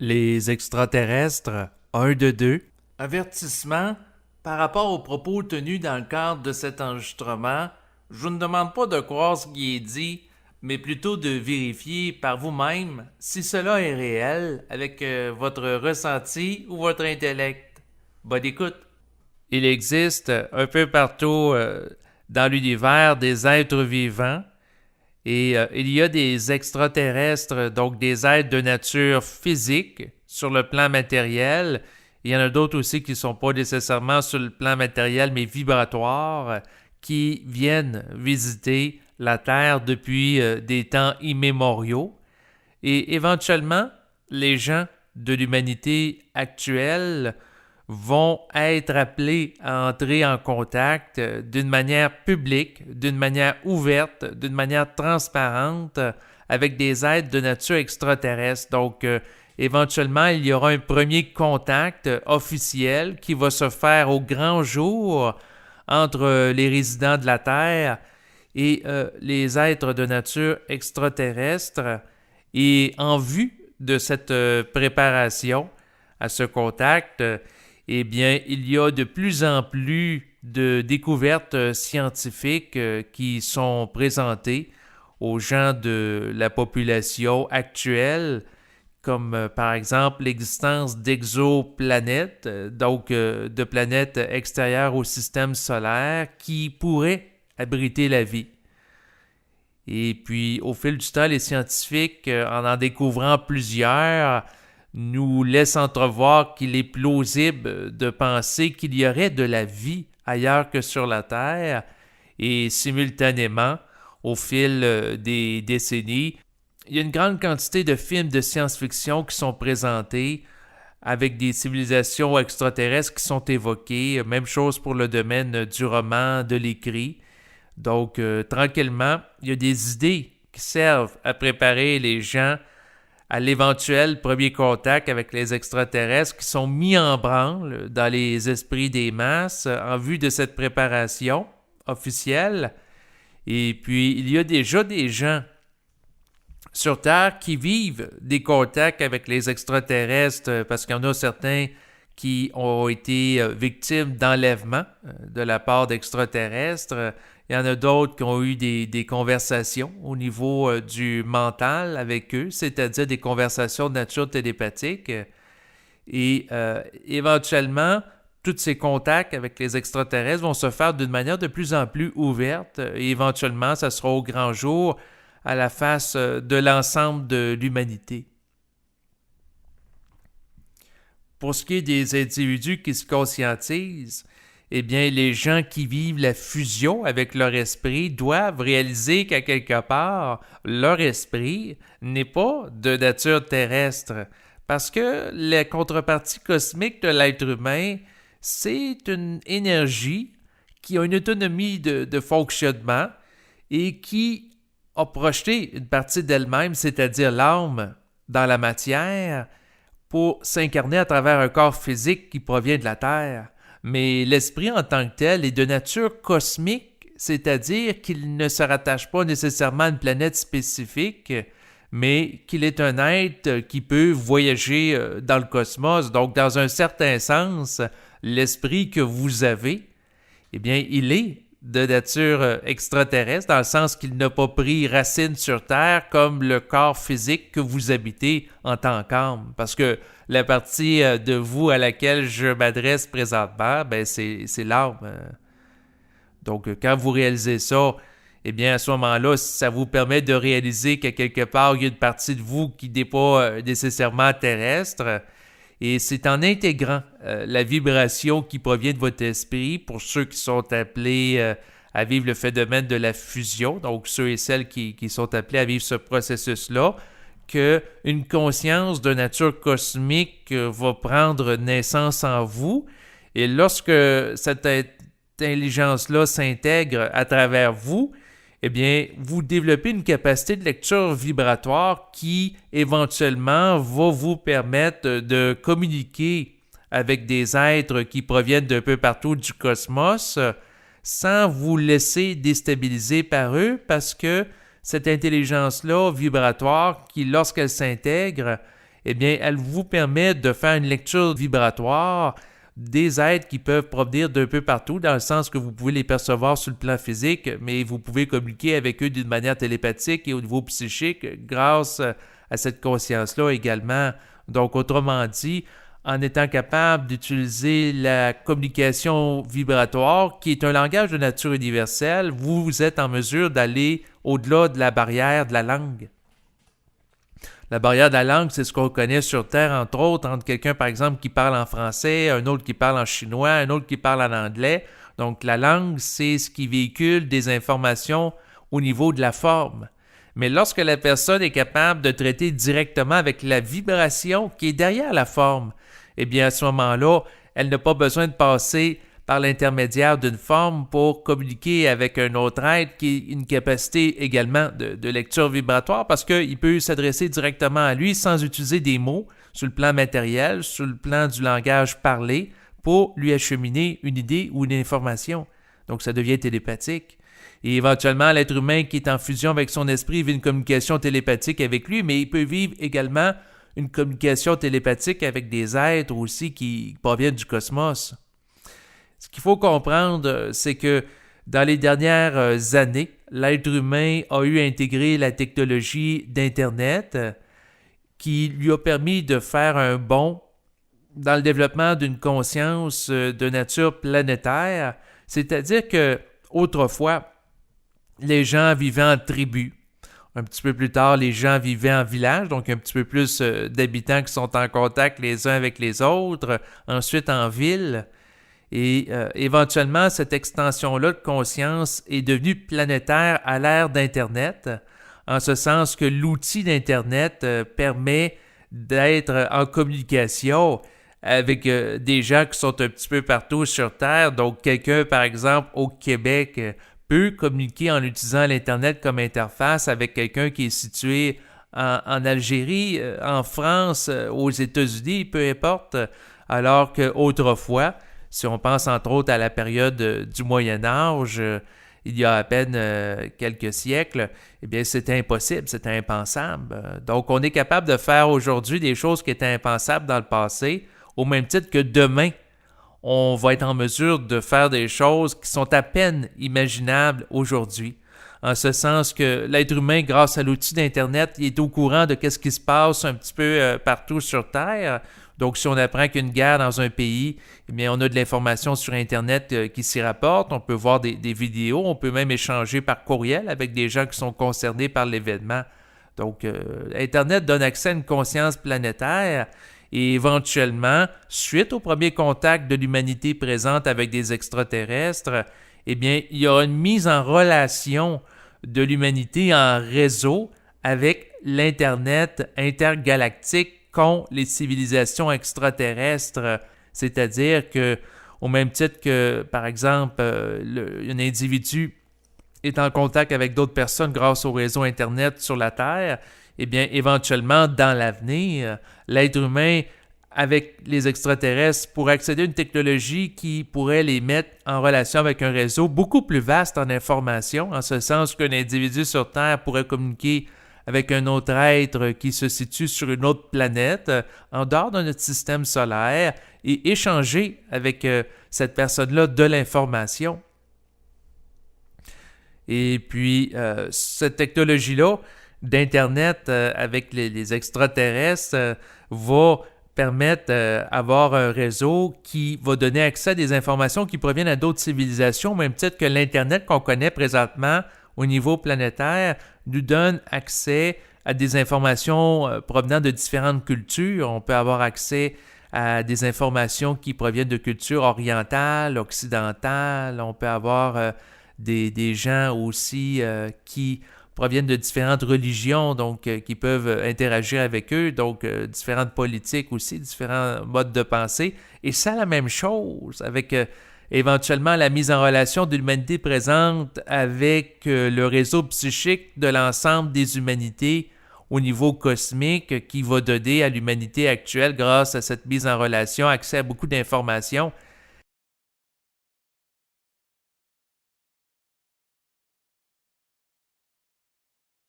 Les extraterrestres, un de deux. Avertissement, par rapport aux propos tenus dans le cadre de cet enregistrement, je vous ne demande pas de croire ce qui est dit, mais plutôt de vérifier par vous-même si cela est réel avec votre ressenti ou votre intellect. Bonne écoute. Il existe un peu partout dans l'univers des êtres vivants et il y a des extraterrestres, donc des êtres de nature physique sur le plan matériel. Il y en a d'autres aussi qui ne sont pas nécessairement sur le plan matériel, mais vibratoires, qui viennent visiter la Terre depuis des temps immémoriaux. Et éventuellement, les gens de l'humanité actuelle vont être appelés à entrer en contact d'une manière publique, d'une manière ouverte, d'une manière transparente avec des êtres de nature extraterrestre. Donc, éventuellement, il y aura un premier contact officiel qui va se faire au grand jour entre les résidents de la Terre et les êtres de nature extraterrestre. Et en vue de cette préparation à ce contact, eh bien, il y a de plus en plus de découvertes scientifiques qui sont présentées aux gens de la population actuelle, comme par exemple l'existence d'exoplanètes, donc de planètes extérieures au système solaire qui pourraient abriter la vie. Et puis, au fil du temps, les scientifiques, en découvrant plusieurs, nous laissent entrevoir qu'il est plausible de penser qu'il y aurait de la vie ailleurs que sur la Terre. Et simultanément, au fil des décennies, il y a une grande quantité de films de science-fiction qui sont présentés avec des civilisations extraterrestres qui sont évoquées. Même chose pour le domaine du roman, de l'écrit. Donc, tranquillement, il y a des idées qui servent à préparer les gens à l'éventuel premier contact avec les extraterrestres qui sont mis en branle dans les esprits des masses en vue de cette préparation officielle. Et puis, il y a déjà des gens sur Terre qui vivent des contacts avec les extraterrestres parce qu'il y en a certains qui ont été victimes d'enlèvement de la part d'extraterrestres. Il y en a d'autres qui ont eu des conversations au niveau du mental avec eux, c'est-à-dire des conversations de nature télépathique. Et éventuellement, tous ces contacts avec les extraterrestres vont se faire d'une manière de plus en plus ouverte. Et éventuellement, ça sera au grand jour à la face de l'ensemble de l'humanité. Pour ce qui est des individus qui se conscientisent, eh bien, les gens qui vivent la fusion avec leur esprit doivent réaliser qu'à quelque part, leur esprit n'est pas de nature terrestre. Parce que la contrepartie cosmique de l'être humain, c'est une énergie qui a une autonomie de fonctionnement et qui a projeté une partie d'elle-même, c'est-à-dire l'âme, dans la matière, pour s'incarner à travers un corps physique qui provient de la Terre. Mais l'esprit en tant que tel est de nature cosmique, c'est-à-dire qu'il ne se rattache pas nécessairement à une planète spécifique, mais qu'il est un être qui peut voyager dans le cosmos. Donc, dans un certain sens, l'esprit que vous avez, eh bien, il est de nature extraterrestre, dans le sens qu'il n'a pas pris racine sur Terre comme le corps physique que vous habitez en tant qu'âme. Parce que la partie de vous à laquelle je m'adresse présentement, ben c'est l'âme. Donc, quand vous réalisez ça, eh bien, à ce moment-là, ça vous permet de réaliser qu'à quelque part, il y a une partie de vous qui n'est pas nécessairement terrestre. Et c'est en intégrant la vibration qui provient de votre esprit, pour ceux qui sont appelés à vivre le phénomène de la fusion, donc ceux et celles qui sont appelés à vivre ce processus-là, qu'une conscience de nature cosmique va prendre naissance en vous. Et lorsque cette intelligence-là s'intègre à travers vous, eh bien, vous développez une capacité de lecture vibratoire qui, éventuellement, va vous permettre de communiquer avec des êtres qui proviennent d'un peu partout du cosmos sans vous laisser déstabiliser par eux, parce que cette intelligence-là vibratoire, qui, lorsqu'elle s'intègre, eh bien, elle vous permet de faire une lecture vibratoire des êtres qui peuvent provenir d'un peu partout, dans le sens que vous pouvez les percevoir sur le plan physique, mais vous pouvez communiquer avec eux d'une manière télépathique et au niveau psychique grâce à cette conscience-là également. Donc, autrement dit, en étant capable d'utiliser la communication vibratoire, qui est un langage de nature universelle, vous êtes en mesure d'aller au-delà de la barrière de la langue. La barrière de la langue, c'est ce qu'on connaît sur Terre, entre autres, entre quelqu'un, par exemple, qui parle en français, un autre qui parle en chinois, un autre qui parle en anglais. Donc, la langue, c'est ce qui véhicule des informations au niveau de la forme. Mais lorsque la personne est capable de traiter directement avec la vibration qui est derrière la forme, eh bien, à ce moment-là, elle n'a pas besoin de passer par l'intermédiaire d'une forme pour communiquer avec un autre être qui a une capacité également de lecture vibratoire parce qu'il peut s'adresser directement à lui sans utiliser des mots sur le plan matériel, sur le plan du langage parlé pour lui acheminer une idée ou une information. Donc, ça devient télépathique. Et éventuellement, l'être humain qui est en fusion avec son esprit vit une communication télépathique avec lui, mais il peut vivre également une communication télépathique avec des êtres aussi qui proviennent du cosmos. Ce qu'il faut comprendre, c'est que dans les dernières années, l'être humain a eu à intégrer la technologie d'Internet qui lui a permis de faire un bond dans le développement d'une conscience de nature planétaire, c'est-à-dire que autrefois, les gens vivaient en tribus. Un petit peu plus tard, les gens vivaient en village, donc un petit peu plus d'habitants qui sont en contact les uns avec les autres. Ensuite, en ville. Et éventuellement, cette extension-là de conscience est devenue planétaire à l'ère d'Internet, en ce sens que l'outil d'Internet permet d'être en communication avec des gens qui sont un petit peu partout sur Terre. Donc, quelqu'un, par exemple, au Québec, peut communiquer en utilisant l'Internet comme interface avec quelqu'un qui est situé en Algérie, en France, aux États-Unis, peu importe, alors qu'autrefois, si on pense entre autres à la période du Moyen Âge, il y a à peine quelques siècles, eh bien c'était impossible, c'était impensable. Donc on est capable de faire aujourd'hui des choses qui étaient impensables dans le passé, au même titre que demain, on va être en mesure de faire des choses qui sont à peine imaginables aujourd'hui. En ce sens que l'être humain, grâce à l'outil d'Internet, il est au courant de ce qui se passe un petit peu partout sur Terre. Donc, si on apprend qu'il y a une guerre dans un pays, eh bien, on a de l'information sur Internet qui s'y rapporte. On peut voir des vidéos. On peut même échanger par courriel avec des gens qui sont concernés par l'événement. Donc, Internet donne accès à une conscience planétaire et éventuellement, suite au premier contact de l'humanité présente avec des extraterrestres, eh bien, il y aura une mise en relation de l'humanité en réseau avec l'Internet intergalactique qu'ont les civilisations extraterrestres. C'est-à-dire que, au même titre que, par exemple, un individu est en contact avec d'autres personnes grâce au réseau Internet sur la Terre, eh bien, éventuellement, dans l'avenir, l'être humain, avec les extraterrestres, pourrait accéder à une technologie qui pourrait les mettre en relation avec un réseau beaucoup plus vaste en information, en ce sens qu'un individu sur Terre pourrait communiquer avec un autre être qui se situe sur une autre planète, en dehors de notre système solaire, et échanger avec cette personne-là de l'information. Et puis, cette technologie-là d'Internet avec les extraterrestres va permettre d'avoir un réseau qui va donner accès à des informations qui proviennent à d'autres civilisations, au même titre que l'Internet qu'on connaît présentement au niveau planétaire nous donne accès à des informations provenant de différentes cultures. On peut avoir accès à des informations qui proviennent de cultures orientales, occidentales. On peut avoir des gens aussi qui proviennent de différentes religions, donc qui peuvent interagir avec eux, donc différentes politiques aussi, différents modes de pensée. Et ça, la même chose avec éventuellement la mise en relation de l'humanité présente avec le réseau psychique de l'ensemble des humanités au niveau cosmique qui va donner à l'humanité actuelle, grâce à cette mise en relation, accès à beaucoup d'informations